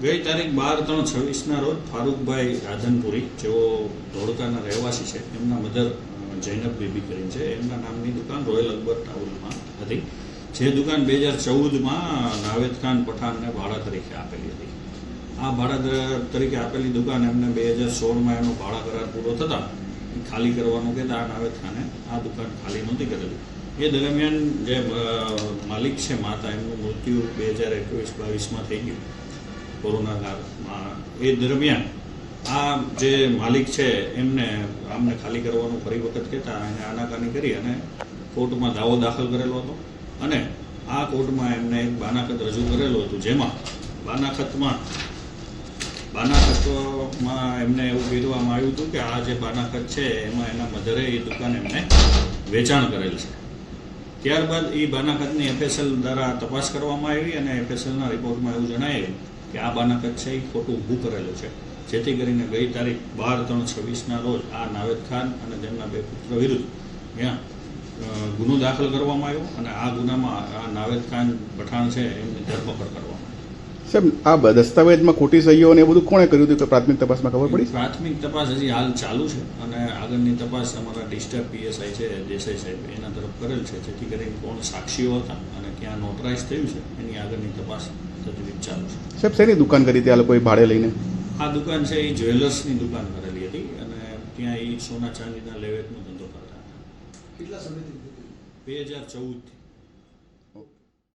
ગઈ તારીખ 12/3/26ના રોજ ફારૂકભાઈ રાધનપુરી, જેઓ ધોળકાના રહેવાસી છે, એમના મધર જૈનબ બીબી કરીને છે, એમના નામની દુકાન રોયલ અકબર ટાઉનમાં હતી, જે દુકાન 2014માં નાવેદ ખાન પઠાણને ભાડા તરીકે આપેલી હતી. આ ભાડા તરીકે આપેલી દુકાન એમને 2016માં એનો ભાડા કરાર પૂરો થતાં ખાલી કરવાનું કહેતા નાવેદ ખાને આ દુકાન ખાલી નહોતી કરેલી. એ દરમિયાન જે માલિક છે માતા, એમનું મૃત્યુ 2021-22માં થઈ ગયું કોરોના કાળમાં. એ દરમિયાન આ જે માલિક છે એમને આમને ખાલી કરવાનું ફરી વખત કહેતા એને આનાકાની કરી અને કોર્ટમાં દાવો દાખલ કરેલો હતો. અને આ કોર્ટમાં એમને એક બાનાખત રજૂ કરેલું હતું, જેમાં બાનાખતમાં એમને એવું કહેવામાં આવ્યું હતું કે આ જે બાનાખત છે એમાં એના મધરે એ દુકાન એમને વેચાણ કરેલ છે. ત્યારબાદ એ બાનાખતની FSL દ્વારા તપાસ કરવામાં આવી અને FSLના રિપોર્ટમાં એવું જણાયું કે આ બાનાખત છે એ ખોટું ઊભું કરેલું છે, જેથી કરીને ગઈ તારીખ 12/3/26ના રોજ આ નાવેદ ખાન અને તેમના 2 પુત્ર વિરુદ્ધ ત્યાં ગુનો દાખલ કરવામાં આવ્યો અને આ ગુનામાં આ નાવેદ ખાન પઠાણ છે એમની ધરપકડ કરવામાં આવી. સાહેબ, આ દસ્તાવેજમાં ખોટી સહીઓ અને એ બધું કોણે કર્યું હતું કે પ્રાથમિક તપાસમાં ખબર પડી? પ્રાથમિક તપાસ હજી હાલ ચાલુ છે અને આગળની તપાસ અમારા ડિસ્ટર્બ PSI છે દેસાઈ સાહેબ એના તરફ કરેલ છે, જેથી કરીને કોણ સાક્ષીઓ હતા અને ક્યાં નોટરાઇઝ થયું છે એની આગળની તપાસ તજવીજ ચાલુ છે. સાહેબ, શેની દુકાન કરી હતી આ લોકોએ ભાડે લઈને? આ દુકાન છે એ જ્વેલર્સની દુકાન કરેલી હતી અને ત્યાં એ સોના ચાંદીના લેવેચનો ધંધો કરતા હતા. કેટલા સમયથી? 2014થી.